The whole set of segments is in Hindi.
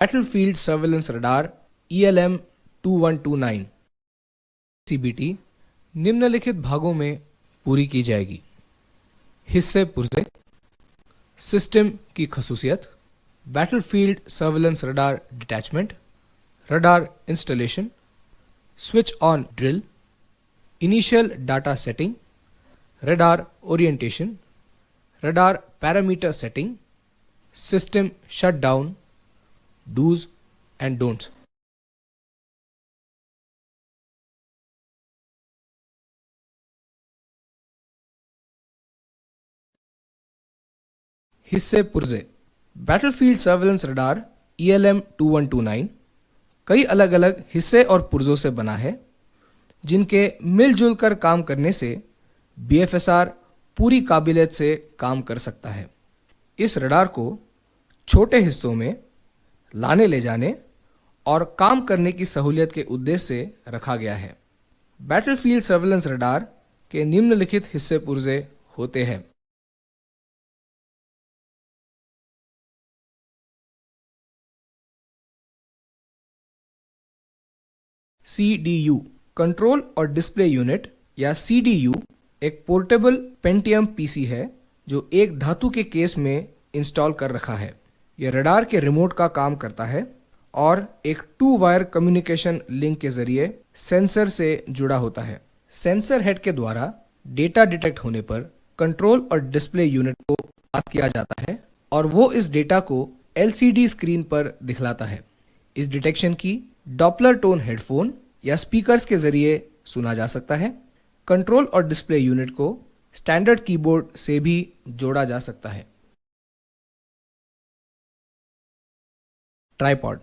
Battlefield surveillance radar ELM 2129 CBT निम्नलिखित भागों में पूरी की जाएगी। हिस्से पुर्जे, सिस्टम की खसूसियत, battlefield surveillance radar detachment, radar installation, switch on drill, initial data setting, radar orientation, radar parameter setting, system shutdown, dos and don'ts. हिस्से पुर्जे, बैटलफील्ड सर्वेलेंस रडार ELM 2129 कई अलग अलग हिस्से और पुर्जों से बना है, जिनके मिलजुल कर काम करने से BFSR पूरी काबिलियत से काम कर सकता है। इस रडार को छोटे हिस्सों में लाने ले जाने और काम करने की सहूलियत के उद्देश्य से रखा गया है। बैटलफील्ड सर्वेलेंस रडार के निम्नलिखित हिस्से पुर्जे होते हैं। CDU कंट्रोल और डिस्प्ले यूनिट या CDU एक पोर्टेबल पेंटियम PC है जो एक धातु के केस में इंस्टॉल कर रखा है। यह रडार के रिमोट का काम करता है और एक 2 वायर कम्युनिकेशन लिंक के जरिए सेंसर से जुड़ा होता है। सेंसर हेड के द्वारा डेटा डिटेक्ट होने पर कंट्रोल और डिस्प्ले यूनिट को पास किया जाता है और वो इस डेटा को LCD स्क्रीन पर दिखलाता है। इस डिटेक्शन की डॉपलर टोन हेडफोन या स्पीकर्स के जरिए सुना जा सकता है। कंट्रोल और डिस्प्ले यूनिट को स्टैंडर्ड कीबोर्ड से भी जोड़ा जा सकता है। ट्राइपॉड,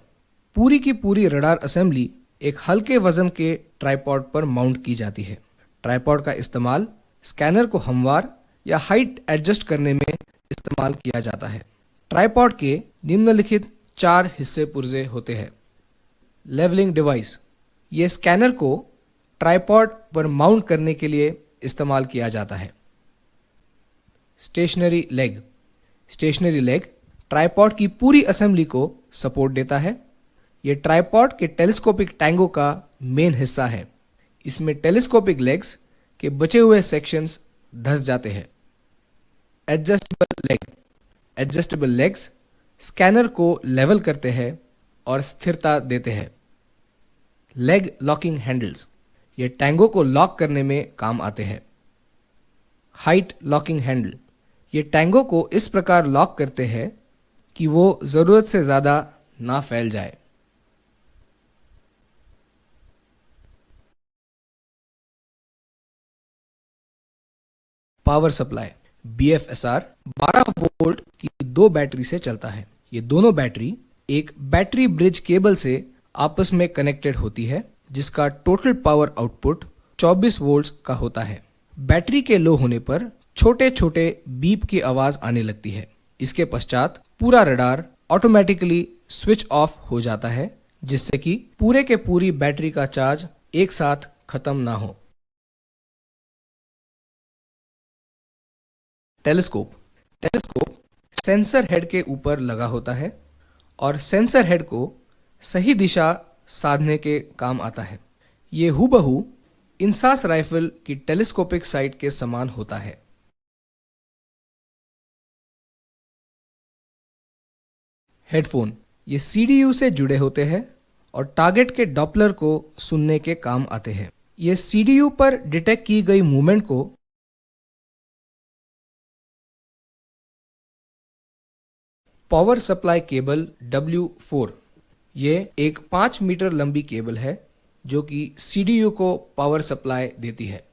पूरी की पूरी रडार असेंबली एक हल्के वजन के ट्राइपॉड पर माउंट की जाती है। ट्राइपॉड का इस्तेमाल स्कैनर को हमवार या हाइट एडजस्ट करने में इस्तेमाल किया जाता है। ट्राइपॉड के निम्नलिखित 4 हिस्से पुर्जे होते हैं। लेवलिंग डिवाइस, ये स्कैनर को ट्राइपॉड पर माउंट करने के लिए इस्तेमाल किया जाता है। Stationary leg, stationary leg tripod की पूरी असेंबली को सपोर्ट देता है। यह ट्राइपॉड के टेलीस्कोपिक टैंगो का मेन हिस्सा है। इसमें टेलीस्कोपिक लेग्स के बचे हुए सेक्शंस धंस जाते हैं। Adjustable leg, adjustable legs scanner को लेवल करते हैं और स्थिरता देते हैं। लेग लॉकिंग हैंडल्स, ये टैंगो को लॉक करने में काम आते हैं। हाइट लॉकिंग हैंडल, ये टैंगो को इस प्रकार लॉक करते हैं कि वो जरूरत से ज्यादा ना फैल जाए। पावर सप्लाई, BFSR 12 वोल्ट की 2 बैटरी से चलता है। ये दोनों बैटरी एक बैटरी ब्रिज केबल से आपस में कनेक्टेड होती है, जिसका टोटल पावर आउटपुट 24 वोल्ट्स का होता है। बैटरी के लो होने पर छोटे छोटे बीप की आवाज आने लगती है। इसके पश्चात पूरा रडार ऑटोमेटिकली स्विच ऑफ हो जाता है, जिससे कि पूरे के पूरी बैटरी का चार्ज एक साथ खत्म ना हो। टेलीस्कोप, टेलीस्कोप सेंसर हेड के ऊपर लगा होता है और सेंसर हेड को सही दिशा साधने के काम आता है। ये हूबहू इंसास राइफल की टेलीस्कोपिक साइट के समान होता है। हेडफोन, ये CDU से जुड़े होते हैं और टारगेट के डॉपलर को सुनने के काम आते हैं। ये CDU पर डिटेक्ट की गई मूवमेंट को पावर सप्लाई केबल W4, ये एक 5 मीटर लंबी केबल है जो कि CDU को पावर सप्लाई देती है।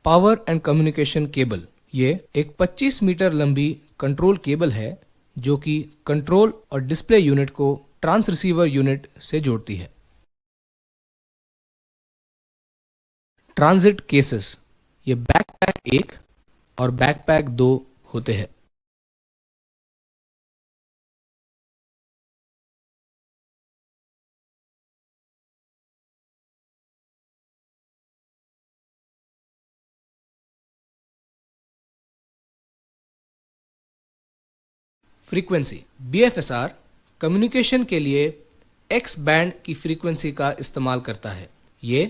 पावर एंड कम्युनिकेशन केबल, ये एक 25 मीटर लंबी कंट्रोल केबल है जो कि कंट्रोल और डिस्प्ले यूनिट को ट्रांस रिसीवर यूनिट से जोड़ती है। ट्रांजिट केसेस, ये बैकपैक 1 और बैकपैक 2 होते हैं। फ्रीक्वेंसी BFSR कम्युनिकेशन के लिए एक्स बैंड की फ्रीक्वेंसी का इस्तेमाल करता है। ये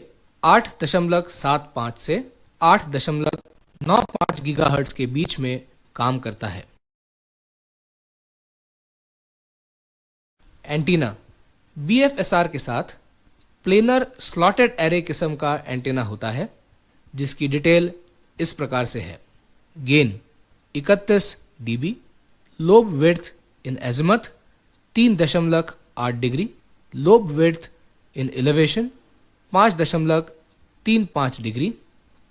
8.75 से 8.95 गीगाहर्ट्ज के बीच में काम करता है। एंटीना BFSR के साथ प्लेनर स्लॉटेड एरे किस्म का एंटीना होता है, जिसकी डिटेल इस प्रकार से है। Gain 31 dB, lobe width in azimuth 3.8 degree, lobe width in elevation 5.35 degree,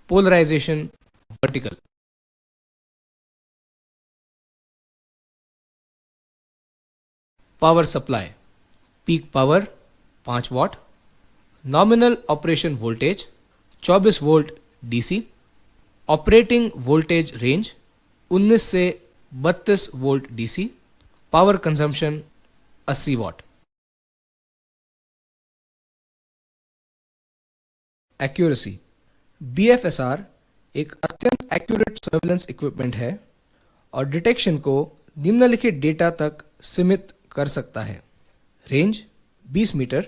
polarization vertical. Power supply peak power 5 watt, nominal operation voltage 24 volt DC, operating voltage range 19 से 32 volt DC, power consumption 80 watt. Accuracy BFSR एक अत्यंत एक्यूरेट सर्वेलेंस इक्विपमेंट है और डिटेक्शन को निम्नलिखित डेटा तक सीमित कर सकता है। Range 20 metre,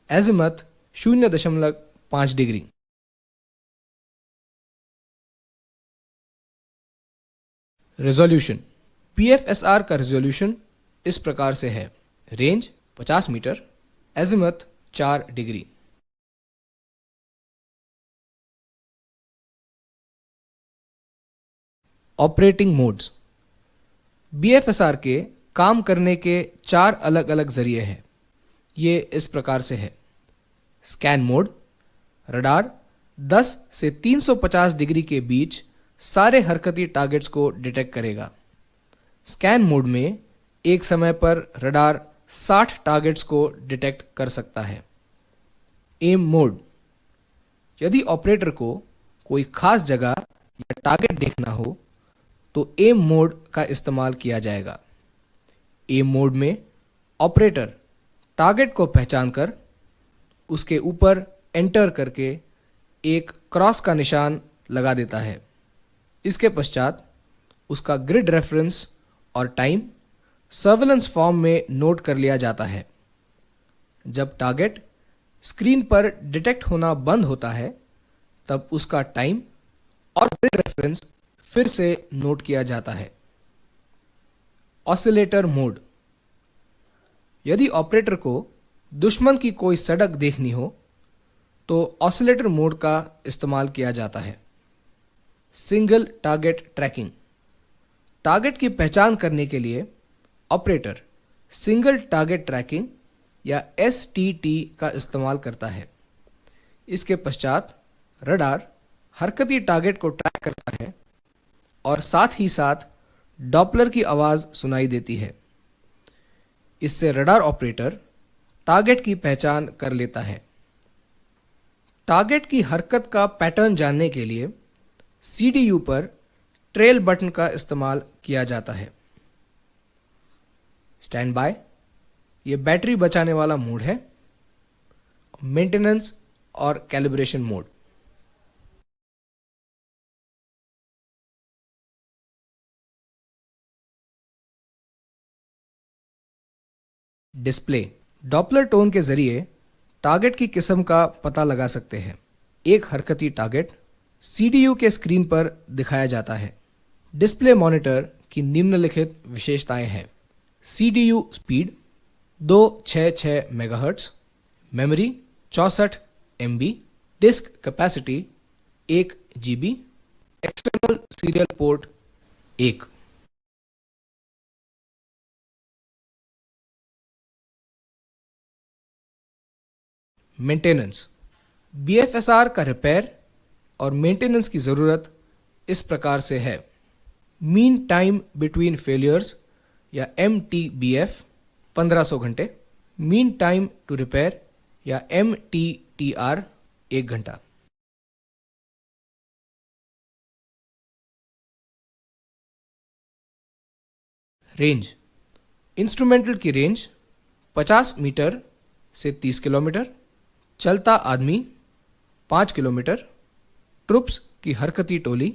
azimuth 0.5 degree. Resolution BFSR का रेजोल्यूशन इस प्रकार से है। Range 50 metre, azimuth 4 degree. Operating modes BFSR के काम करने के 4 अलग अलग जरिए हैं। ये इस प्रकार से है। स्कैन मोड, रडार 10 से 350 डिग्री के बीच सारे हरकती टारगेट्स को डिटेक्ट करेगा। स्कैन मोड में एक समय पर रडार 60 टारगेट्स को डिटेक्ट कर सकता है। एम मोड, यदि ऑपरेटर को कोई खास जगह या टारगेट देखना हो तो एम मोड का इस्तेमाल किया जाएगा। एम मोड में ऑपरेटर टारगेट को पहचानकर उसके ऊपर एंटर करके एक क्रॉस का निशान लगा देता है। इसके पश्चात उसका ग्रिड रेफरेंस और टाइम सर्वेलेंस फॉर्म में नोट कर लिया जाता है। जब टारगेट स्क्रीन पर डिटेक्ट होना बंद होता है तब उसका टाइम और ग्रिड रेफरेंस फिर से नोट किया जाता है। ऑसिलेटर मोड, यदि ऑपरेटर को दुश्मन की कोई सड़क देखनी हो तो ऑसिलेटर मोड का इस्तेमाल किया जाता है। सिंगल टारगेट ट्रैकिंग, टारगेट की पहचान करने के लिए ऑपरेटर सिंगल टारगेट ट्रैकिंग या STT का इस्तेमाल करता है। इसके पश्चात रडार हरकती टारगेट को ट्रैक करता है और साथ ही साथ डॉपलर की आवाज सुनाई देती है। इससे रडार ऑपरेटर टारगेट की पहचान कर लेता है। टारगेट की हरकत का पैटर्न जानने के लिए CDU पर ट्रेल बटन का इस्तेमाल किया जाता है। स्टैंड बाय, ये बैटरी बचाने वाला मोड है। मेंटेनेंस और calibration mode, display, Doppler tone के जरिए टारगेट की किस्म का पता लगा सकते हैं। एक हरकती टारगेट CDU के स्क्रीन पर दिखाया जाता है। डिस्प्ले मॉनिटर की निम्नलिखित विशेषताएं हैं। CDU speed 266 megahertz, memory 64 MB, disk capacity 1 GB, external serial port 1। Maintenance, BFSR का रिपेयर और मेंटेनेंस की ज़रूरत इस प्रकार से है। मीन टाइम बिटवीन फेलियर्स या MTBF 1500 घंटे, मीन टाइम टू रिपेयर या MTTR 1 घंटा। रेंज, इंस्ट्रूमेंटल की रेंज 50 मीटर से 30 किलोमीटर, चलता आदमी 5 किलोमीटर, ट्रुप्स की हरकती टोली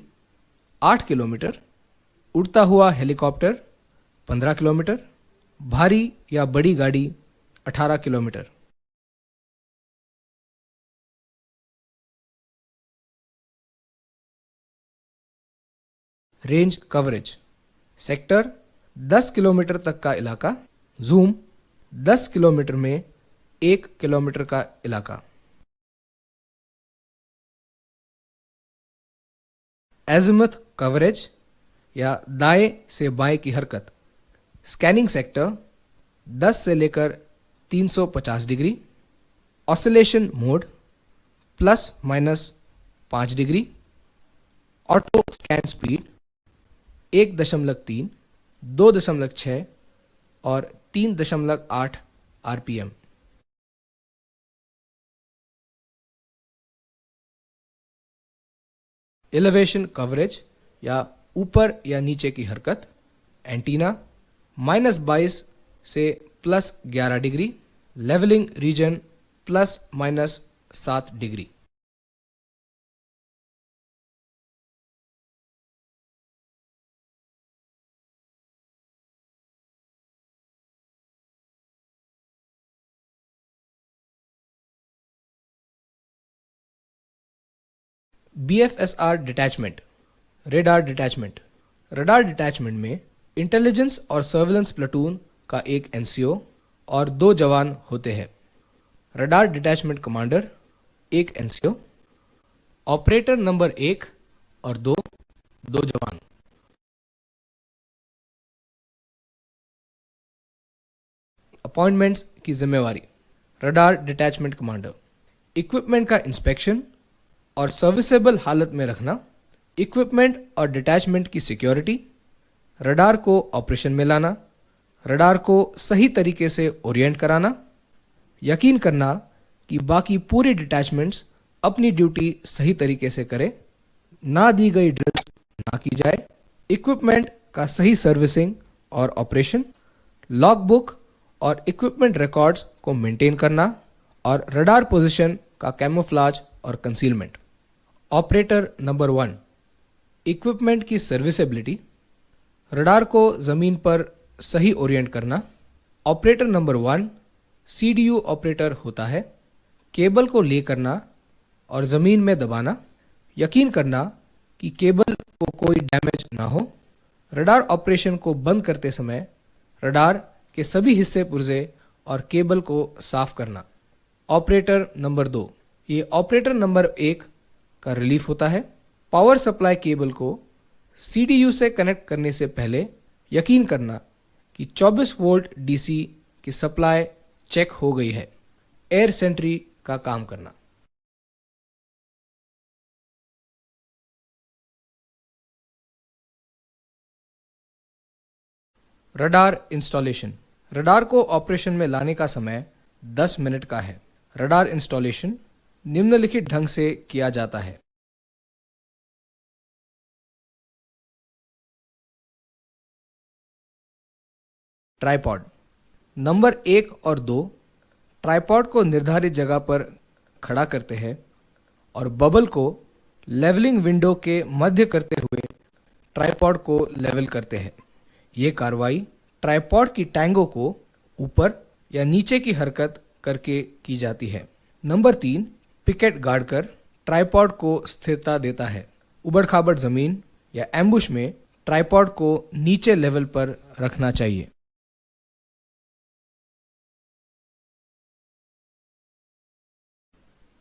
8 किलोमीटर, उड़ता हुआ हेलीकॉप्टर 15 किलोमीटर, भारी या बड़ी गाड़ी 18 kilometre. Range coverage, sector 10 kilometre तक का इलाका, जूम 10 किलोमीटर में 1 किलोमीटर का इलाका। एज़िमुथ कवरेज या दाएं से बाएं की हरकत, स्कैनिंग सेक्टर 10 से लेकर 350 degree, oscillation mode +- 5 degree, auto scan speed 1.3, 2.6 और 3.8 आरपीएम। एलिवेशन कवरेज या ऊपर या नीचे की हरकत, एंटीना -22 से +11 degree, levelling region +- 7 degree. BFSR detachment, radar detachment. Radar detachment में इंटेलिजेंस और सर्विलेंस प्लाटून का एक एनसीओ और 2 जवान होते हैं। रडार डिटैचमेंट कमांडर, एक एनसीओ, ऑपरेटर नंबर 1 और 2, 2 जवान। अपॉइंटमेंट्स की जिम्मेवारी, रडार डिटैचमेंट कमांडर इक्विपमेंट का इंस्पेक्शन और सर्विसेबल हालत में रखना, इक्विपमेंट और डिटैचमेंट की सिक्योरिटी, रडार को ऑपरेशन में लाना, रडार को सही तरीके से ओरिएंट कराना, यकीन करना कि बाकी पूरे डिटैचमेंट्स अपनी ड्यूटी सही तरीके से करें, ना दी गई ड्रिल्स ना की जाए, इक्विपमेंट का सही सर्विसिंग और ऑपरेशन, लॉग बुक और इक्विपमेंट रिकॉर्ड्स को मेंटेन करना और रडार पोजीशन का कैमोफ्लेज और कंसीलमेंट। ऑपरेटर नंबर 1, इक्विपमेंट की सर्विसेबिलिटी, रडार को जमीन पर सही ओरिएंट करना। ऑपरेटर नंबर 1 सीडीयू ऑपरेटर होता है। केबल को ले करना और जमीन में दबाना, यकीन करना कि केबल को कोई डैमेज ना हो। रडार ऑपरेशन को बंद करते समय रडार के सभी हिस्से पुर्जे और केबल को साफ करना। ऑपरेटर नंबर 2, ये ऑपरेटर नंबर 1 का रिलीफ होता है। पावर सप्लाई केबल को सीडीयू से कनेक्ट करने से पहले यकीन करना कि 24 वोल्ट डीसी की सप्लाई चेक हो गई है। एयर सेंट्री का काम करना। रडार इंस्टॉलेशन, रडार को ऑपरेशन में लाने का समय 10 मिनट का है। रडार इंस्टॉलेशन निम्नलिखित ढंग से किया जाता है। ट्राइपॉड, नंबर 1 और 2 ट्राइपॉड को निर्धारित जगह पर खड़ा करते हैं और बबल को लेवलिंग विंडो के मध्य करते हुए ट्राइपॉड को लेवल करते हैं। ये कार्रवाई ट्राइपॉड की टैंगों को ऊपर या नीचे की हरकत करके की जाती है। नंबर 3, पिकेट गाड़ कर ट्राइपॉड को स्थिरता देता है। उबड़ खाबड़ जमीन या एम्बुश में ट्राइपॉड को नीचे लेवल पर रखना चाहिए।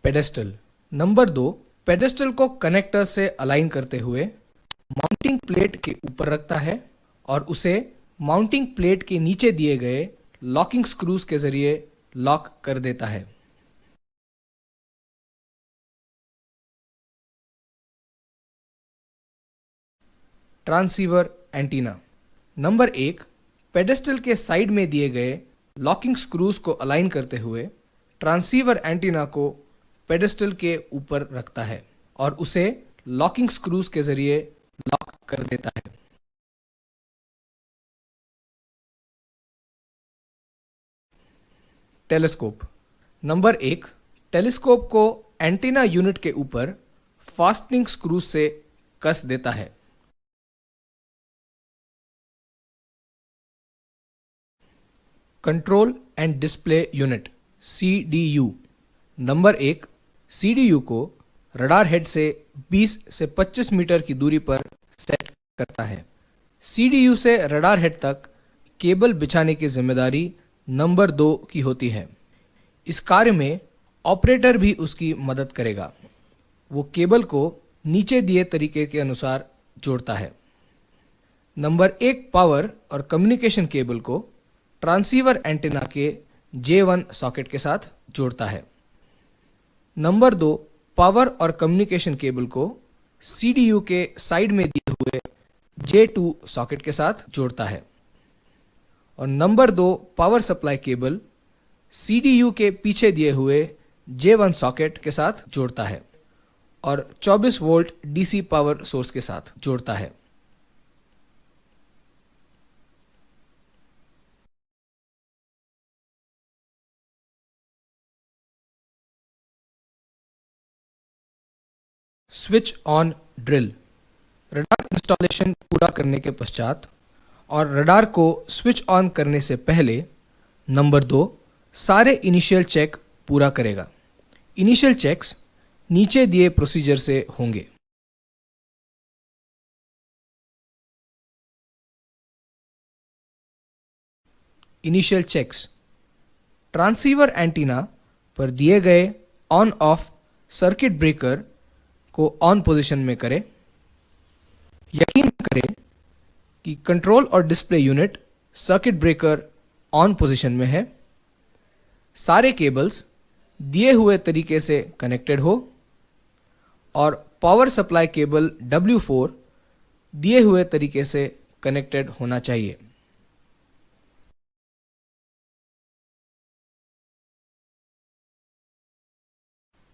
पेडेस्टल, नंबर 2 पेडेस्टल को कनेक्टर से अलाइन करते हुए माउंटिंग प्लेट के ऊपर रखता है और उसे माउंटिंग प्लेट के नीचे दिए गए लॉकिंग स्क्रूज के जरिए लॉक कर देता है। ट्रांसीवर एंटीना, नंबर 1 पेडेस्टल के साइड में दिए गए लॉकिंग स्क्रूज को अलाइन करते हुए ट्रांसीवर एंटीना को पेडेस्टल के ऊपर रखता है और उसे लॉकिंग स्क्रूज के जरिए लॉक कर देता है। टेलीस्कोप, नंबर 1 टेलीस्कोप को एंटीना यूनिट के ऊपर फास्टनिंग स्क्रूज से कस देता है। Control and display unit CDU। Number 1, CDU को रडार हेड से 20 से 25 मीटर की दूरी पर सेट करता है। CDU से रडार हेड तक केबल बिछाने की जिम्मेदारी नंबर 2 की होती है। इस कार्य में ऑपरेटर भी उसकी मदद करेगा। वो केबल को नीचे दिए तरीके के अनुसार जोड़ता है। नंबर 1 पावर और कम्युनिकेशन केबल को ट्रांसीवर एंटीना के J1 सॉकेट के साथ जोड़ता है। नंबर 2 पावर और कम्युनिकेशन केबल को CDU के साइड में दिए हुए J2 सॉकेट के साथ जोड़ता है। और number 2 power supply cable CDU के पीछे दिए हुए J1 सॉकेट के साथ जोड़ता है और 24 वोल्ट DC पावर सोर्स के साथ जोड़ता है। Switch on drill. Radar installation पूरा करने के पश्चात और रडार को स्विच ऑन करने से पहले नंबर 2 सारे इनिशियल चेक पूरा करेगा। इनिशियल चेक्स नीचे दिए प्रोसीजर से होंगे। इनिशियल चेक्स ट्रांसीवर एंटीना पर दिए गए ऑन ऑफ सर्किट ब्रेकर को ऑन पोजीशन में करें। यकीन करें कि कंट्रोल और display unit circuit breaker on position में है। सारे केबल्स दिए हुए तरीके से कनेक्टेड हो और पावर सप्लाई केबल W4 दिए हुए तरीके से कनेक्टेड होना चाहिए।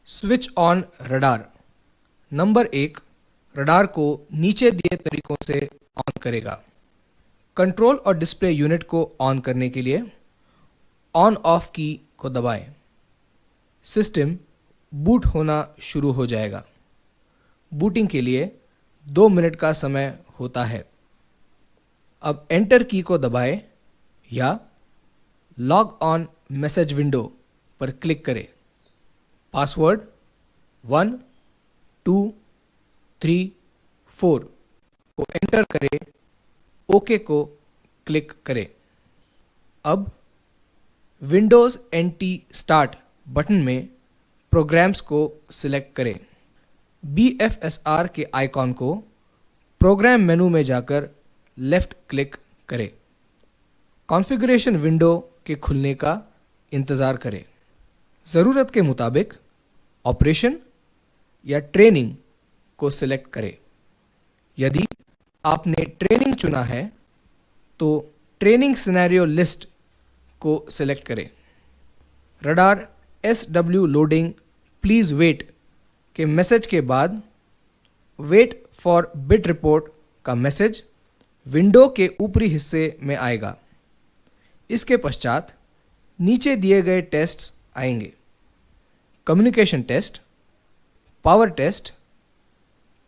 Switch on radar. Number 1 radar को नीचे दिए तरीकों से ऑन करेगा। कंट्रोल और डिस्प्ले यूनिट को ऑन करने के लिए ऑन ऑफ की को दबाएं। सिस्टम बूट होना शुरू हो जाएगा। बूटिंग के लिए 2 मिनट का समय होता है। अब एंटर की को दबाएं या लॉग ऑन मैसेज विंडो पर क्लिक करें। पासवर्ड 1 2 3 4 को एंटर करें। ओके को क्लिक करें। अब विंडोज NT स्टार्ट बटन में प्रोग्राम्स को सिलेक्ट करें। BFSR के आइकॉन को प्रोग्राम मेनू में जाकर लेफ्ट क्लिक करें। कॉन्फ़िगरेशन विंडो के खुलने का इंतज़ार करें। ज़रूरत के मुताबिक ऑपरेशन या ट्रेनिंग को सिलेक्ट करें। यदि आपने ट्रेनिंग चुना है तो ट्रेनिंग सिनेरियो लिस्ट को सिलेक्ट करें। Radar SW loading please wait के मैसेज के बाद वेट फॉर बिट रिपोर्ट का मैसेज विंडो के ऊपरी हिस्से में आएगा। इसके पश्चात नीचे दिए गए टेस्ट्स आएंगे। Communication test, power test,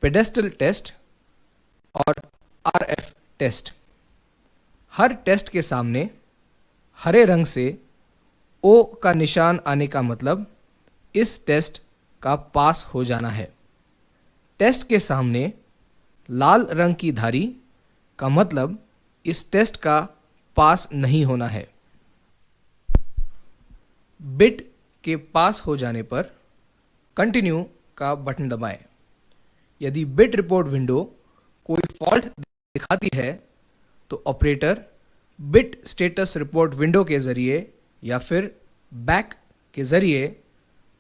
pedestal test और RF टेस्ट। हर टेस्ट के सामने हरे रंग से O का निशान आने का मतलब इस टेस्ट का पास हो जाना है। टेस्ट के सामने लाल रंग की धारी का मतलब इस टेस्ट का पास नहीं होना है। बिट के पास हो जाने पर कंटिन्यू का बटन दबाएं। यदि बिट रिपोर्ट विंडो कोई फॉल्ट दिखाती है तो operator bit status report window के जरिए या फिर बैक के जरिए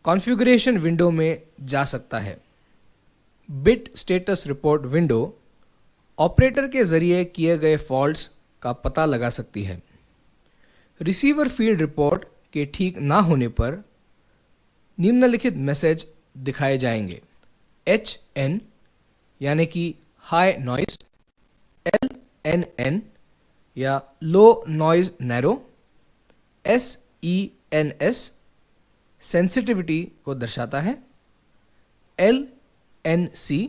कॉन्फ़िगरेशन विंडो में जा सकता है। Bit status report window operator के जरिए किए गए फॉल्ट्स का पता लगा सकती है। रिसीवर फील्ड रिपोर्ट के ठीक ना होने पर निम्नलिखित मैसेज दिखाए जाएंगे। HN यानी कि हाई नॉइज, LNN या लो नॉइज नैरो, SENS सेंसिटिविटी को दर्शाता है, LNC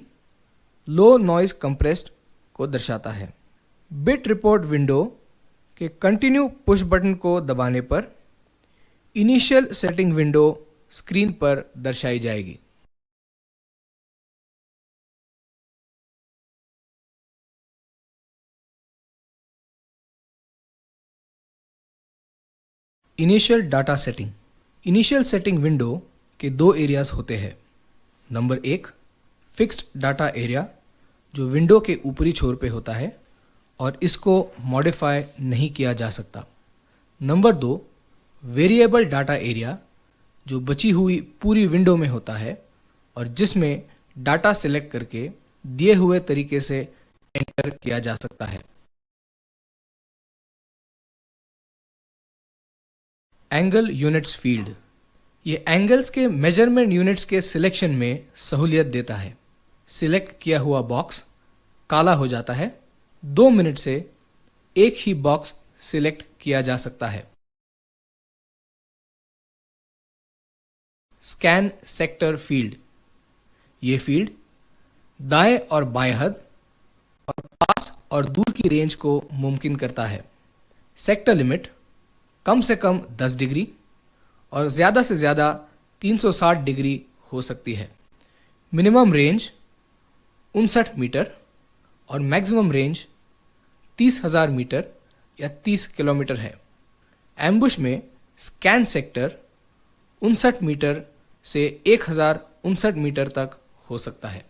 लो नॉइज कंप्रेस्ड को दर्शाता है। बिट रिपोर्ट विंडो कि कंटिन्यू पुश बटन को दबाने पर इनिशियल सेटिंग विंडो स्क्रीन पर दर्शाई जाएगी। Initial data setting. Initial setting window के दो एरियाज होते हैं। नंबर 1, फिक्स्ड डाटा एरिया, जो विंडो के ऊपरी छोर पे होता है और इसको मॉडिफाई नहीं किया जा सकता। नंबर 2, वेरिएबल डाटा एरिया, जो बची हुई पूरी विंडो में होता है और जिसमें डाटा सिलेक्ट करके दिए हुए तरीके से एंटर किया जा सकता है। एंगल यूनिट्स फील्ड, ये एंगल्स के मेजरमेंट यूनिट्स के सिलेक्शन में सहूलियत देता है। सिलेक्ट किया हुआ बॉक्स काला हो जाता है। 2 मिनट से एक ही बॉक्स सिलेक्ट किया जा सकता है। स्कैन सेक्टर फील्ड, ये फील्ड दाएं और बाएं हद और पास और दूर की रेंज को मुमकिन करता है। सेक्टर लिमिट कम से कम 10 डिग्री और ज़्यादा से ज़्यादा 360 डिग्री हो सकती है। मिनिमम रेंज 59 मीटर और मैक्सिमम रेंज 30,000 मीटर या 30 किलोमीटर है। एम्बुश में स्कैन सेक्टर 59 मीटर से 1059 मीटर तक हो सकता है।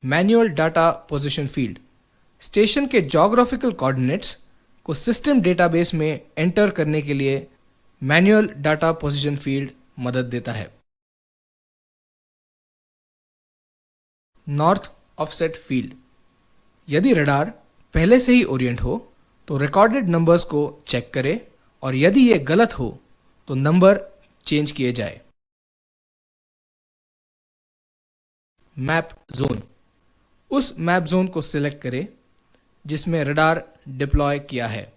Manual data position field, station के ज्योग्राफिकल कोऑर्डिनेट्स को सिस्टम डेटाबेस में एंटर करने के लिए मैन्युअल डाटा पोजीशन फील्ड मदद देता है। नॉर्थ ऑफसेट फील्ड, यदि रडार पहले से ही ओरिएंट हो तो रिकॉर्डेड नंबर्स को चेक करें और यदि ये गलत हो तो नंबर चेंज किए जाए। मैप जोन, उस मैप जोन को सिलेक्ट करें जिसमें रडार डिप्लॉय किया है।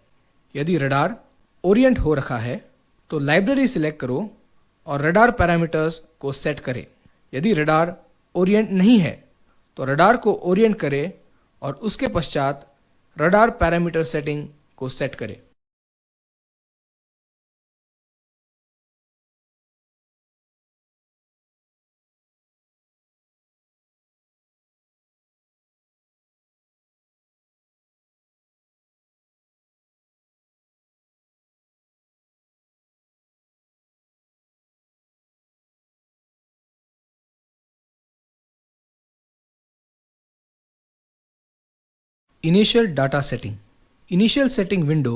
यदि रडार ओरिएंट हो रखा है तो लाइब्रेरी सिलेक्ट करो और रडार पैरामीटर्स को सेट करें। यदि रडार ओरिएंट नहीं है तो रडार को ओरिएंट करें और उसके पश्चात रडार पैरामीटर सेटिंग को सेट करें। Initial data setting. Initial setting window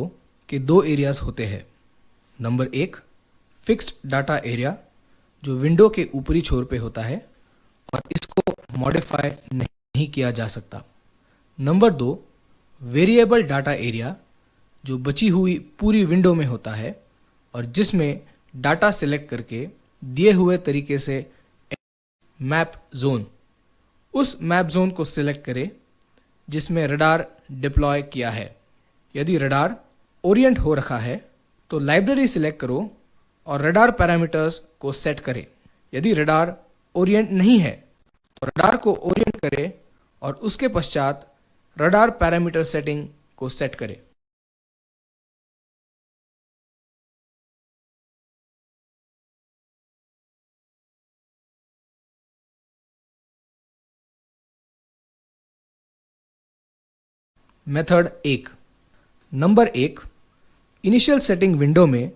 के दो एरियाज होते हैं। नंबर 1, फिक्स्ड डाटा एरिया, जो विंडो के ऊपरी छोर पे होता है और इसको मॉडिफाई नहीं किया जा सकता। नंबर 2, वेरिएबल डाटा एरिया, जो बची हुई पूरी विंडो में होता है और जिसमें डाटा सिलेक्ट करके दिए हुए तरीके से मैप जोन, उस मैप जोन को सिलेक्ट करें जिसमें रडार डिप्लॉय किया है। यदि रडार ओरिएंट हो रखा है तो लाइब्रेरी सिलेक्ट करो और रडार पैरामीटर्स को सेट करें। यदि रडार ओरिएंट नहीं है तो रडार को ओरिएंट करें और उसके पश्चात रडार पैरामीटर सेटिंग को सेट करें। Method 1। Number 1, initial setting window में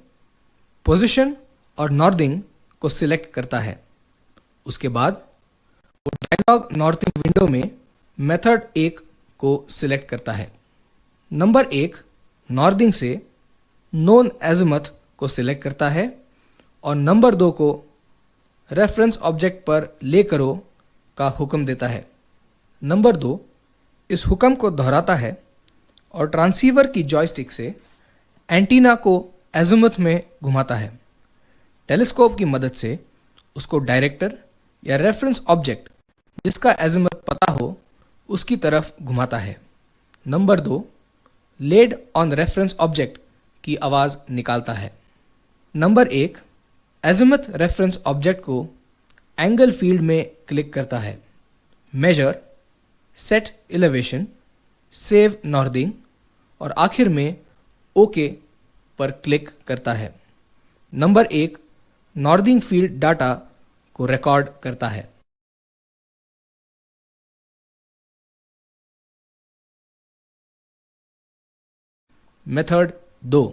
पोजीशन और नॉर्थिंग को सिलेक्ट करता है। उसके बाद वो डायलॉग नॉर्थिंग विंडो में मेथड 1 को सिलेक्ट करता है। नंबर 1 नॉर्थिंग से नोन एज़िमुथ को सिलेक्ट करता है और नंबर 2 को रेफरेंस ऑब्जेक्ट पर ले करो का हुक्म देता है। नंबर 2 इस हुक्म को दोहराता है और ट्रांसीवर की जॉयस्टिक से एंटीना को एज़िमुथ में घुमाता है। टेलीस्कोप की मदद से उसको डायरेक्टर या रेफरेंस ऑब्जेक्ट जिसका एज़िमुथ पता हो उसकी तरफ घुमाता है। Number 2 laid on reference object की आवाज़ निकालता है। नंबर 1 एज़िमुथ रेफरेंस ऑब्जेक्ट को एंगल फील्ड में क्लिक करता है। Measure set elevation, save northing और आखिर में ओके पर क्लिक करता है। नंबर 1 नॉर्थिंग फील्ड डाटा को रिकॉर्ड करता है। मेथड 2।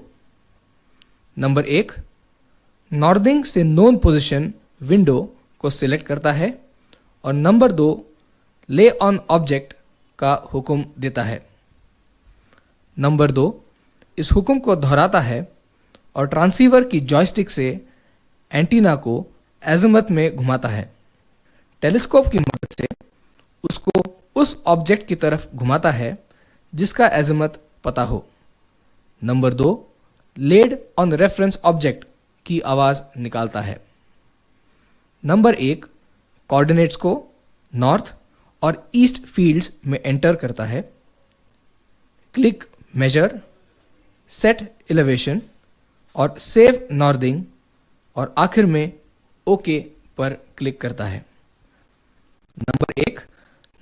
नंबर 1 नॉर्थिंग से नोन पोजीशन विंडो को सिलेक्ट करता है और नंबर 2 ले ऑन ऑब्जेक्ट का हुक्म देता है। नंबर 2 इस हुक्म को दोहराता है और ट्रांसीवर की जॉयस्टिक से एंटीना को एज़िमुथ में घुमाता है। टेलीस्कोप की मदद से उसको उस ऑब्जेक्ट की तरफ घुमाता है जिसका एज़िमुथ पता हो। Number 2 laid on reference object की आवाज निकालता है। नंबर 1 कोऑर्डिनेट्स को नॉर्थ और ईस्ट फील्ड्स में एंटर करता है। क्लिक मेजर, सेट एलिवेशन और सेव नॉर्थिंग और आखिर में ओके पर क्लिक करता है। नंबर 1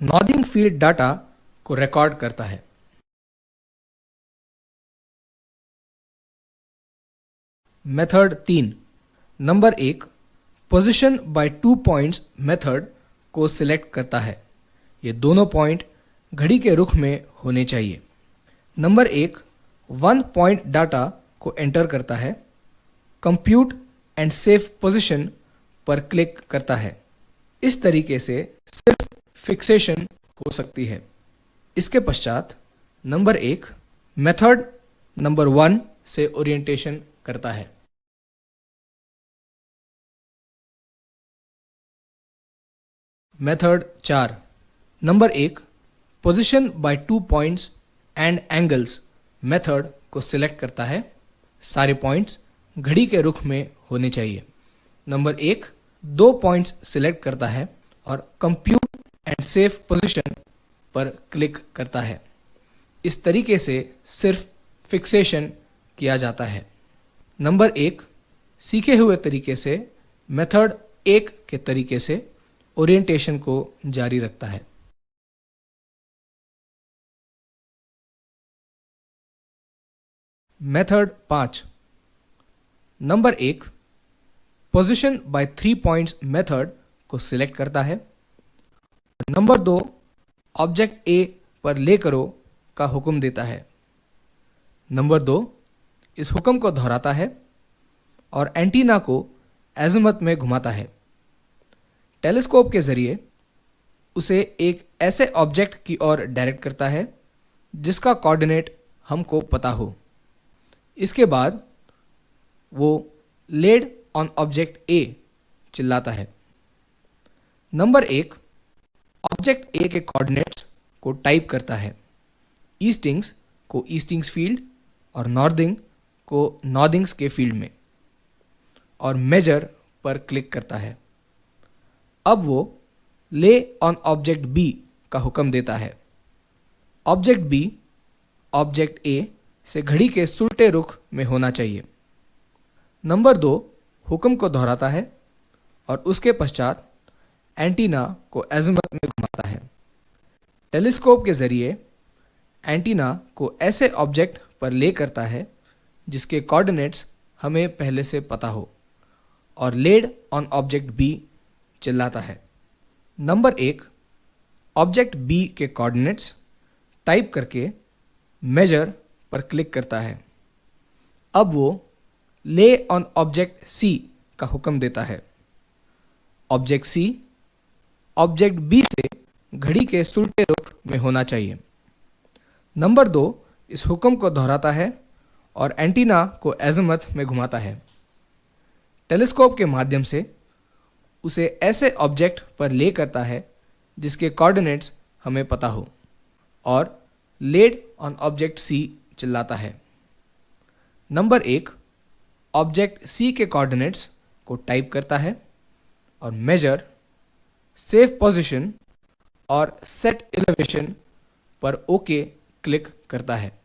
नॉर्थिंग फील्ड डाटा को रिकॉर्ड करता है। Method 3। Number 1 position by 2 points method को सिलेक्ट करता है। ये दोनों पॉइंट घड़ी के रुख में होने चाहिए। नंबर 1 1 पॉइंट डाटा को एंटर करता है। कंप्यूट एंड सेव पोजीशन पर क्लिक करता है। इस तरीके से सिर्फ फिक्सेशन हो सकती है। इसके पश्चात नंबर 1 मेथड नंबर 1 से ओरिएंटेशन करता है। Method 4। Number 1 position by 2 points and angles method को सिलेक्ट करता है। सारे पॉइंट्स घड़ी के रुख में होने चाहिए। नंबर 1 2 पॉइंट्स सिलेक्ट करता है और कंप्यूट एंड सेव पोजीशन पर क्लिक करता है। इस तरीके से सिर्फ फिक्सेशन किया जाता है। नंबर 1 सीखे हुए तरीके से मेथड 1 के तरीके से ओरिएंटेशन को जारी रखता है। Method 5। Number 1 position by 3 points method को सिलेक्ट करता है। नंबर 2 ऑब्जेक्ट ए पर ले करो का हुक्म देता है। नंबर 2 इस हुक्म को दोहराता है और एंटीना को एज़िमुथ में घुमाता है। टेलीस्कोप के जरिए उसे एक ऐसे ऑब्जेक्ट की ओर डायरेक्ट करता है जिसका कोऑर्डिनेट हमको पता हो। इसके बाद वो लेड ऑन ऑब्जेक्ट ए चिल्लाता है। नंबर 1 ऑब्जेक्ट ए के कोऑर्डिनेट्स को टाइप करता है। ईस्टिंग्स को ईस्टिंग्स फील्ड और नॉर्थिंग को नॉर्थिंग्स के फील्ड में और मेजर पर क्लिक करता है। अब वो ले ऑन ऑब्जेक्ट बी का हुक्म देता है। ऑब्जेक्ट बी ऑब्जेक्ट ए से घड़ी के सुलटे रुख में होना चाहिए। नंबर 2 हुक्म को दोहराता है और उसके पश्चात एंटीना को एज़िमुथ में घुमाता है। टेलीस्कोप के जरिए एंटीना को ऐसे ऑब्जेक्ट पर ले करता है जिसके कोऑर्डिनेट्स हमें पहले से पता हो और लेड ऑन ऑब्जेक्ट बी चिल्लाता है। नंबर 1 ऑब्जेक्ट बी के कोऑर्डिनेट्स टाइप करके मेजर पर क्लिक करता है। अब वो ले ऑन ऑब्जेक्ट सी का हुक्म देता है। ऑब्जेक्ट सी ऑब्जेक्ट बी से घड़ी के सुलटे रुख में होना चाहिए। नंबर 2 इस हुक्म को दोहराता है और एंटीना को एज़िमुथ में घुमाता है। टेलीस्कोप के माध्यम से उसे ऐसे ऑब्जेक्ट पर ले करता है जिसके कोऑर्डिनेट्स हमें पता हो और लेड ऑन ऑब्जेक्ट सी चिल्लाता है। नंबर 1 ऑब्जेक्ट सी के कोऑर्डिनेट्स को टाइप करता है और मेजर, सेव पोजीशन और सेट एलिवेशन पर ओके क्लिक करता है।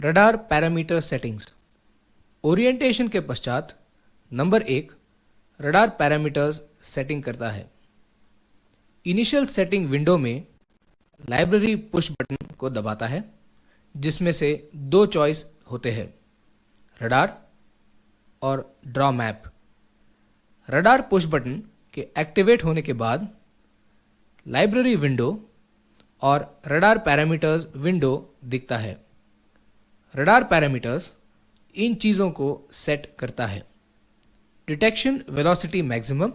Radar parameter settings. ओरिएंटेशन के पश्चात नंबर 1 रडार पैरामीटर्स सेटिंग करता है। इनिशियल सेटिंग विंडो में लाइब्रेरी पुश बटन को दबाता है, जिसमें से दो चॉइस होते हैं, रडार और draw map. Radar push button के एक्टिवेट होने के बाद लाइब्रेरी विंडो और रडार पैरामीटर्स विंडो दिखता है। रडार पैरामीटर्स इन चीज़ों को सेट करता है, डिटेक्शन वेलोसिटी मैक्सिमम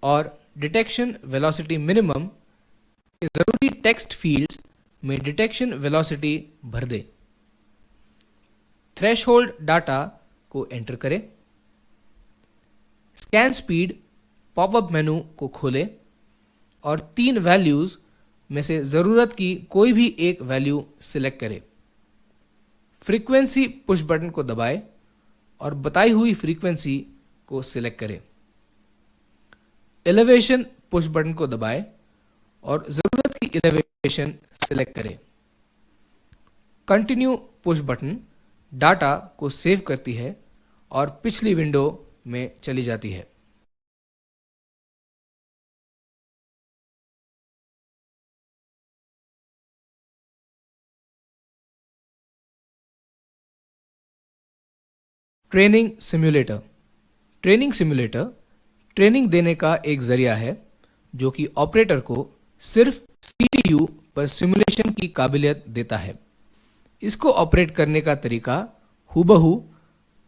और डिटेक्शन वेलोसिटी मिनिमम के ज़रूरी टेक्स्ट फील्ड्स में डिटेक्शन वेलोसिटी भर दे। थ्रेशहोल्ड डाटा को एंटर करें। स्कैन स्पीड पॉपअप मेनू को खोलें और 3 वैल्यूज में से ज़रूरत की कोई भी एक वैल्यू सिलेक्ट करें। फ्रीक्वेंसी पुश बटन को दबाएं और बताई हुई फ्रीक्वेंसी को सिलेक्ट करें। एलिवेशन पुश बटन को दबाएं और ज़रूरत की एलिवेशन सिलेक्ट करें। कंटिन्यू पुश बटन डाटा को सेव करती है और पिछली विंडो में चली जाती है। Training simulator. Training simulator training देने का एक जरिया है जो कि ऑपरेटर को सिर्फ सीपीयू पर सिमुलेशन की काबिलियत देता है। इसको ऑपरेट करने का तरीका हूबहू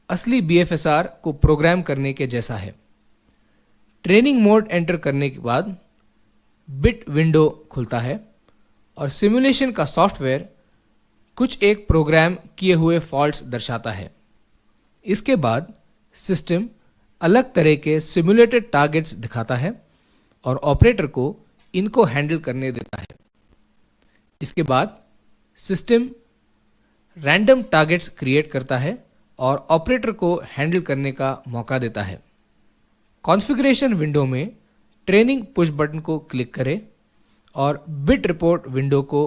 असली बीएफएसआर को प्रोग्राम करने के जैसा है। ट्रेनिंग मोड एंटर करने के बाद बिट विंडो खुलता है और सिमुलेशन का सॉफ्टवेयर कुछ एक प्रोग्राम किए हुए फॉल्ट्स दर्शाता है। इसके बाद सिस्टम अलग तरह के सिमुलेटेड टारगेट्स दिखाता है और ऑपरेटर को इनको हैंडल करने देता है। इसके बाद सिस्टम रैंडम टारगेट्स क्रिएट करता है और ऑपरेटर को हैंडल करने का मौका देता है। कॉन्फ़िगरेशन विंडो में ट्रेनिंग पुश बटन को क्लिक करें और बिट रिपोर्ट विंडो को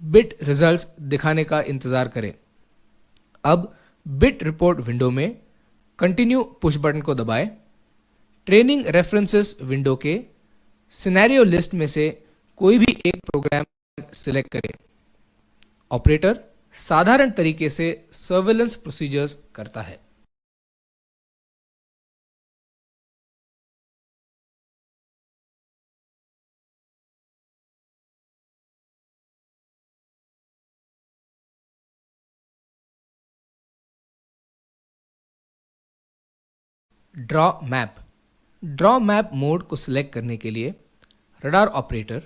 बिट रिजल्ट्स दिखाने का इंतज़ार करें। अब बिट रिपोर्ट विंडो में कंटिन्यू पुश बटन को दबाएं। ट्रेनिंग रेफरेंसेस विंडो के सिनेरियो लिस्ट में से कोई भी एक प्रोग्राम सिलेक्ट करें। ऑपरेटर साधारण तरीके से सर्वेलेंस प्रोसीजर्स करता है। Draw map. Draw map mode को सिलेक्ट करने के लिए radar operator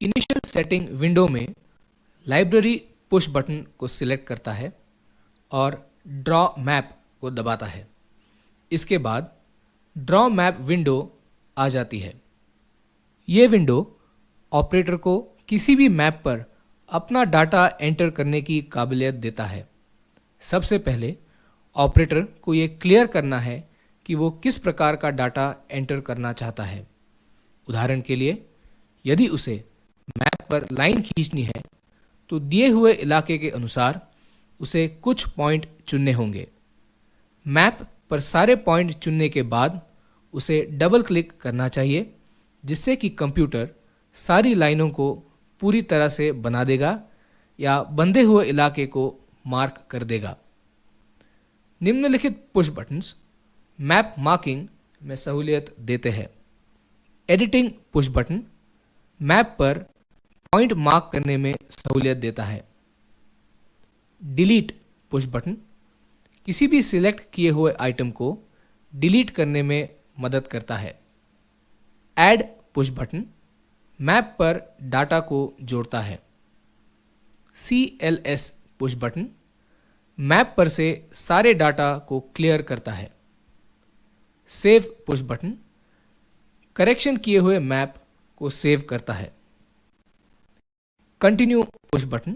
initial setting window में लाइब्रेरी पुश बटन को सिलेक्ट करता है और ड्रॉ मैप को दबाता है। इसके बाद ड्रॉ मैप विंडो आ जाती है। ये विंडो ऑपरेटर को किसी भी मैप पर अपना डाटा एंटर करने की काबिलियत देता है। सबसे पहले ऑपरेटर को ये क्लियर करना है कि वो किस प्रकार का डाटा एंटर करना चाहता है। उदाहरण के लिए, यदि उसे मैप पर लाइन खींचनी है तो दिए हुए इलाके के अनुसार उसे कुछ पॉइंट चुनने होंगे। मैप पर सारे पॉइंट चुनने के बाद उसे डबल क्लिक करना चाहिए, जिससे कि कंप्यूटर सारी लाइनों को पूरी तरह से बना देगा या बंधे हुए इलाके को मार्क कर देगा। निम्नलिखित पुश बटन्स मैप मार्किंग में सहूलियत देते हैं। एडिटिंग पुश बटन मैप पर पॉइंट मार्क करने में सहूलियत देता है। डिलीट पुश बटन किसी भी सिलेक्ट किए हुए आइटम को डिलीट करने में मदद करता है। ऐड पुश बटन मैप पर डाटा को जोड़ता है। CLS पुश बटन मैप पर से सारे डाटा को क्लियर करता है। सेव पुश बटन करेक्शन किए हुए मैप को सेव करता है। कंटिन्यू पुश बटन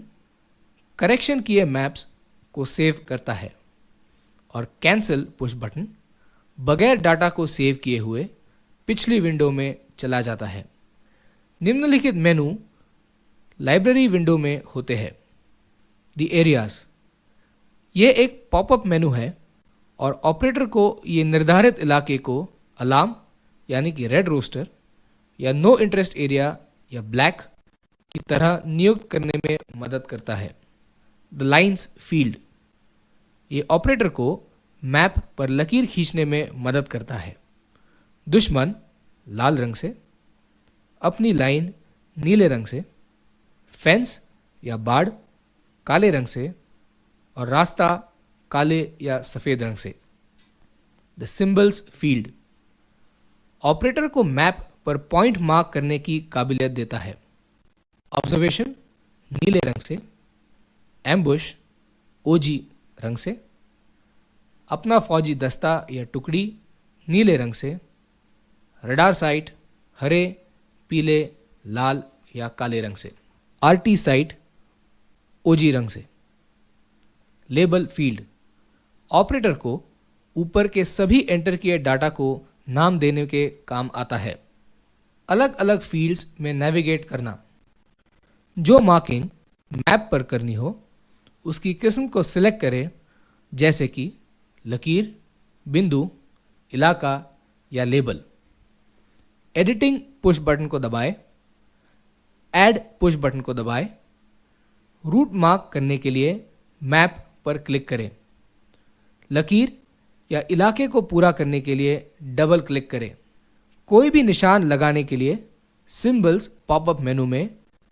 करेक्शन किए मैप्स को सेव करता है। और कैंसिल पुश बटन बगैर डाटा को सेव किए हुए पिछली विंडो में चला जाता है। निम्नलिखित मेनू लाइब्रेरी विंडो में होते हैं। The areas. ये एक पॉपअप मेनू है और ऑपरेटर को ये निर्धारित इलाके को अलार्म यानी कि रेड रोस्टर या नो इंटरेस्ट एरिया या ब्लैक की तरह नियुक्त करने में मदद करता है। द लाइन्स फील्ड, ये ऑपरेटर को मैप पर लकीर खींचने में मदद करता है। दुश्मन लाल रंग से, अपनी लाइन नीले रंग से, फेंस या बाड़ काले रंग से और रास्ता काले या सफ़ेद रंग से। द सिंबल्स फील्ड, ऑपरेटर को मैप पर पॉइंट मार्क करने की काबिलियत देता है। ऑब्जर्वेशन नीले रंग से, एम्बुश ओजी रंग से, अपना फौजी दस्ता या टुकड़ी नीले रंग से, रडार साइट हरे, पीले, लाल या काले रंग से, आरटी साइट ओजी रंग से। लेबल फील्ड, ऑपरेटर को ऊपर के सभी एंटर किए डाटा को नाम देने के काम आता है। अलग अलग फील्ड्स में नेविगेट करना, जो मार्किंग मैप पर करनी हो उसकी किस्म को सिलेक्ट करें, जैसे कि लकीर, बिंदु, इलाका या लेबल। एडिटिंग पुश बटन को दबाएं, ऐड पुश बटन को दबाएं। रूट मार्क करने के लिए मैप पर क्लिक करें। लकीर या इलाके को पूरा करने के लिए डबल क्लिक करें। कोई भी निशान लगाने के लिए सिंबल्स पॉपअप मेनू में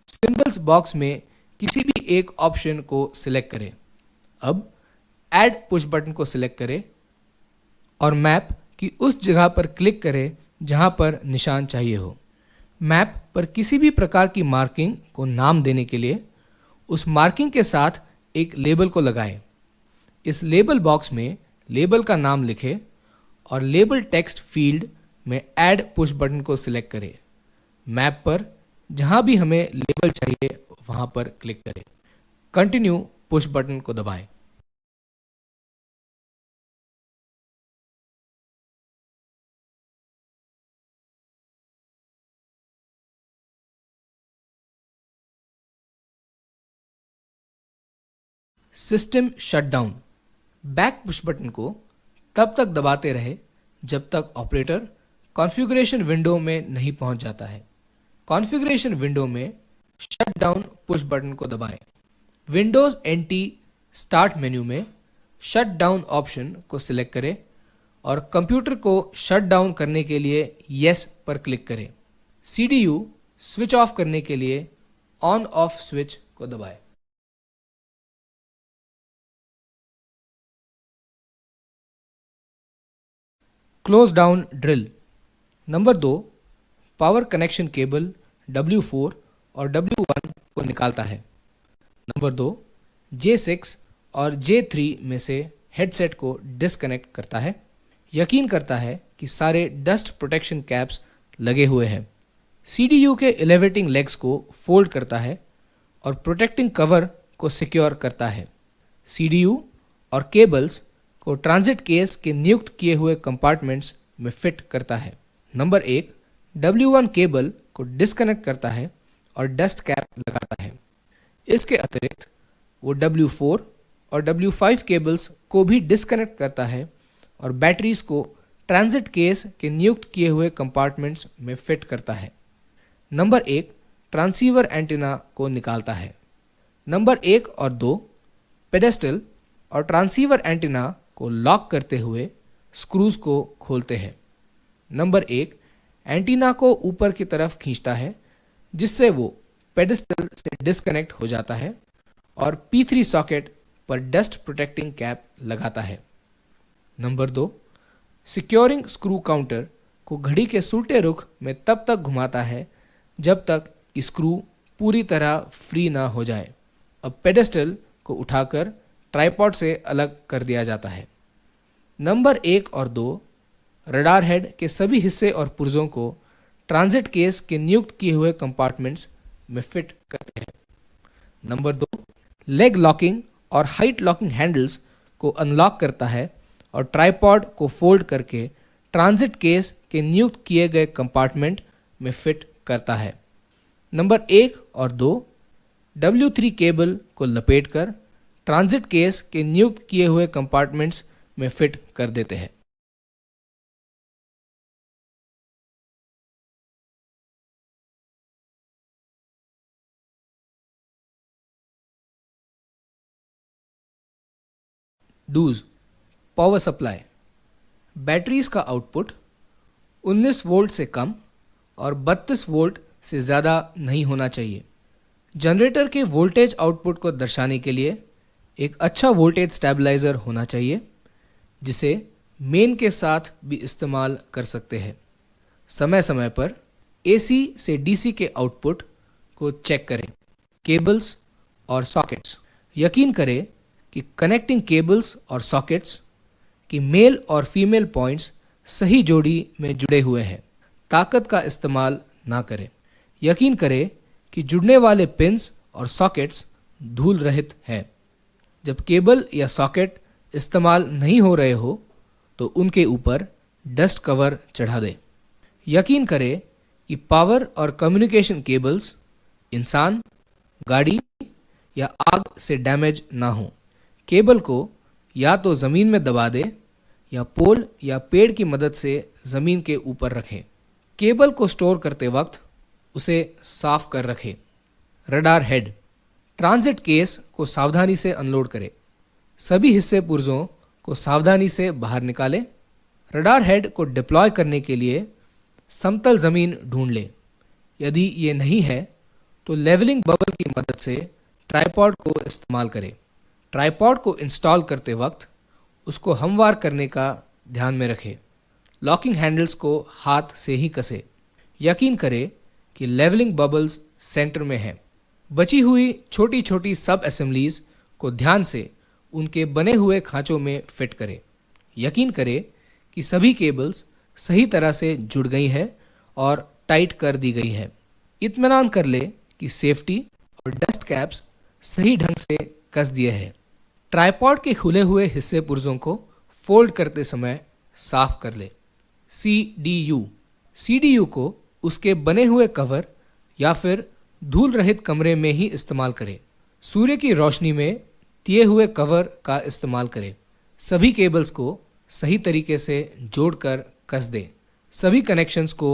सिंबल्स बॉक्स में किसी भी एक ऑप्शन को सिलेक्ट करें। अब ऐड पुश बटन को सिलेक्ट करें और मैप की उस जगह पर क्लिक करें जहां पर निशान चाहिए हो। मैप पर किसी भी प्रकार की मार्किंग को नाम देने के लिए उस मार्किंग के साथ एक लेबल को लगाएं। इस लेबल बॉक्स में लेबल का नाम लिखें और लेबल टेक्स्ट फील्ड में ऐड पुश बटन को सिलेक्ट करें। मैप पर जहां भी हमें लेबल चाहिए वहां पर क्लिक करें। कंटिन्यू पुश बटन को दबाएं। System shutdown, back push button को तब तक दबाते रहे जब तक ऑपरेटर कॉन्फ़िगरेशन विंडो में नहीं पहुंच जाता है। कॉन्फ़िगरेशन विंडो में शटडाउन पुश बटन को दबाएं। विंडोज एनटी स्टार्ट मेन्यू में शटडाउन ऑप्शन को सिलेक्ट करें और कंप्यूटर को शट डाउन करने के लिए येस पर क्लिक करें। सीडीयू स्विच ऑफ करने के लिए ऑन ऑफ स्विच को दबाएं। Close down drill. Number 2 power connection cable W4 और W1 को निकालता है। नंबर 2 J6 और J3 में से हेडसेट को डिस्कनेक्ट करता है। यकीन करता है कि सारे डस्ट प्रोटेक्शन कैप्स लगे हुए हैं। CDU के एलिवेटिंग लेग्स को फोल्ड करता है और प्रोटेक्टिंग कवर को सिक्योर करता है। CDU और केबल्स को ट्रांजिट केस के नियुक्त किए हुए कंपार्टमेंट्स में फिट करता है। नंबर 1 W1 केबल को डिस्कनेक्ट करता है और डस्ट कैप लगाता है। इसके अतिरिक्त वो W4 और W5 केबल्स को भी डिस्कनेक्ट करता है और बैटरीज को ट्रांजिट केस के नियुक्त किए हुए कंपार्टमेंट्स में फिट करता है। नंबर 1 ट्रांसीवर एंटीना को निकालता है। नंबर 1 और 2 पेडेस्टल और ट्रांसीवर एंटीना को लॉक करते हुए स्क्रूज को खोलते हैं। नंबर 1 एंटीना को ऊपर की तरफ खींचता है जिससे वो पेडेस्टल से डिस्कनेक्ट हो जाता है और P3 सॉकेट पर डस्ट प्रोटेक्टिंग कैप लगाता है। नंबर 2 सिक्योरिंग स्क्रू काउंटर को घड़ी के उल्टे रुख में तब तक घुमाता है जब तक कि स्क्रू पूरी तरह फ्री ना हो जाए। अब पेडेस्टल को उठाकर ट्राइपॉड से अलग कर दिया जाता है। नंबर 1 और 2 रडार हेड के सभी हिस्से और पुर्जों को ट्रांजिट केस के नियुक्त किए हुए कंपार्टमेंट्स में फिट करते हैं। नंबर 2 लेग लॉकिंग और हाइट लॉकिंग हैंडल्स को अनलॉक करता है और ट्राइपॉड को फोल्ड करके ट्रांजिट केस के नियुक्त किए गए कंपार्टमेंट में फिट करता है। नंबर 1 और 2 W3 केबल को लपेटकर ट्रांजिट केस के नियुक्त किए हुए कंपार्टमेंट्स में फिट कर देते हैं। डूज। Power supply. बैटरीज का आउटपुट 19 वोल्ट से कम और 32 वोल्ट से ज़्यादा नहीं होना चाहिए। जनरेटर के वोल्टेज आउटपुट को दर्शाने के लिए एक अच्छा वोल्टेज स्टेबलाइजर होना चाहिए, जिसे मेन के साथ भी इस्तेमाल कर सकते हैं। समय समय पर एसी से डीसी के आउटपुट को चेक करें। केबल्स और सॉकेट्स। यकीन करें कि कनेक्टिंग केबल्स और सॉकेट्स की मेल और फीमेल पॉइंट्स सही जोड़ी में जुड़े हुए हैं। ताकत का इस्तेमाल ना करें। यकीन करें कि जुड़ने वाले पिन्स और सॉकेट्स धूल रहित हैं। जब केबल या सॉकेट इस्तेमाल नहीं हो रहे हो तो उनके ऊपर डस्ट कवर चढ़ा दें। यकीन करें कि पावर और कम्युनिकेशन केबल्स इंसान, गाड़ी या आग से डैमेज ना हो। केबल को या तो ज़मीन में दबा दें या पोल या पेड़ की मदद से ज़मीन के ऊपर रखें। केबल को स्टोर करते वक्त उसे साफ कर रखें। Radar head. ट्रांजिट केस को सावधानी से अनलोड करें। सभी हिस्से पुर्जों को सावधानी से बाहर निकालें। रडार हेड को डिप्लॉय करने के लिए समतल ज़मीन ढूंढ लें। यदि ये नहीं है तो लेवलिंग बबल की मदद से ट्राइपॉड को इस्तेमाल करें। ट्राइपॉड को इंस्टॉल करते वक्त उसको हमवार करने का ध्यान में रखें। लॉकिंग हैंडल्स को हाथ से ही कसें। यकीन करें कि लेवलिंग बबल्स सेंटर में है। बची हुई छोटी छोटी सब असेंबलीज को ध्यान से उनके बने हुए खांचों में फिट करें। यकीन करें कि सभी केबल्स सही तरह से जुड़ गई है और टाइट कर दी गई है। इत्मीनान कर ले कि सेफ्टी और डस्ट कैप्स सही ढंग से कस दिए हैं। ट्राइपॉड के खुले हुए हिस्से पुर्जों को फोल्ड करते समय साफ कर ले। सीडीयू को उसके बने हुए कवर या फिर धूल रहित कमरे में ही इस्तेमाल करें। सूर्य की रोशनी में दिए हुए कवर का इस्तेमाल करें। सभी केबल्स को सही तरीके से जोड़कर कस दें। सभी कनेक्शंस को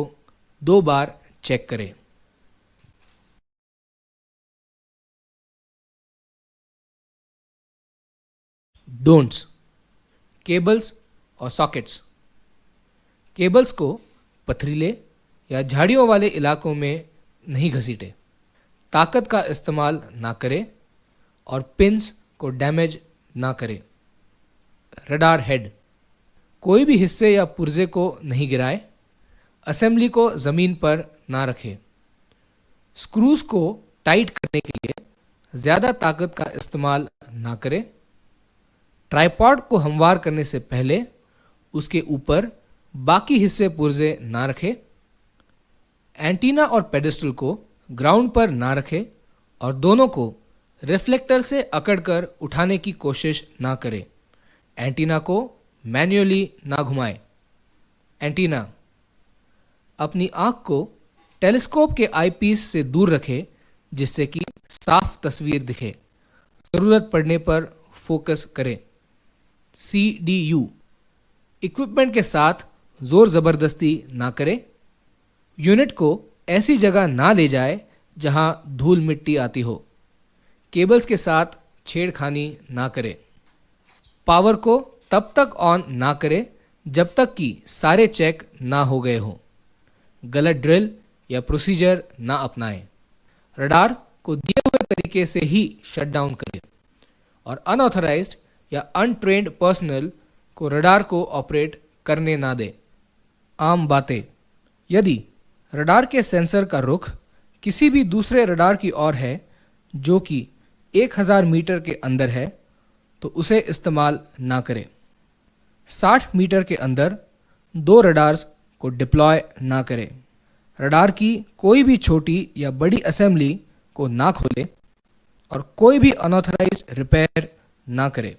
2 बार चेक करें। डोंट्स। केबल्स और सॉकेट्स। केबल्स को पथरीले या झाड़ियों वाले इलाकों में नहीं घसीटें। ताकत का इस्तेमाल ना करें और पिन्स को डैमेज ना करें। Radar head. कोई भी हिस्से या पुर्जे को नहीं गिराएं। असेंबली को ज़मीन पर ना रखें। स्क्रूज को टाइट करने के लिए ज़्यादा ताकत का इस्तेमाल ना करें। ट्राइपॉड को हमवार करने से पहले उसके ऊपर बाकी हिस्से पुर्जे ना रखें। एंटीना और पेडेस्टल को ग्राउंड पर ना रखें और दोनों को रिफ्लेक्टर से अकड़कर उठाने की कोशिश ना करें। एंटीना को मैन्युअली ना घुमाएं। एंटीना। अपनी आंख को टेलीस्कोप के आईपीस से दूर रखें जिससे कि साफ तस्वीर दिखे। ज़रूरत पड़ने पर फोकस करें। सीडीयू। इक्विपमेंट के साथ जोर ज़बरदस्ती ना करें। यूनिट को ऐसी जगह ना ले जाए जहां धूल मिट्टी आती हो। केबल्स के साथ छेड़खानी ना करें। पावर को तब तक ऑन ना करें जब तक कि सारे चेक ना हो गए हों। गलत ड्रिल या प्रोसीजर ना अपनाएं। रडार को दिए हुए तरीके से ही शट डाउन करें और अनऑथराइज्ड या अनट्रेन्ड पर्सनल को रडार को ऑपरेट करने ना दें। आम बातें। यदि रडार के सेंसर का रुख किसी भी दूसरे रडार की ओर है जो कि 1000 मीटर के अंदर है तो उसे इस्तेमाल ना करें। 60 मीटर के अंदर 2 रडार्स को डिप्लॉय ना करें। रडार की कोई भी छोटी या बड़ी असेंबली को ना खोलें और कोई भी अनऑथराइज्ड रिपेयर ना करें।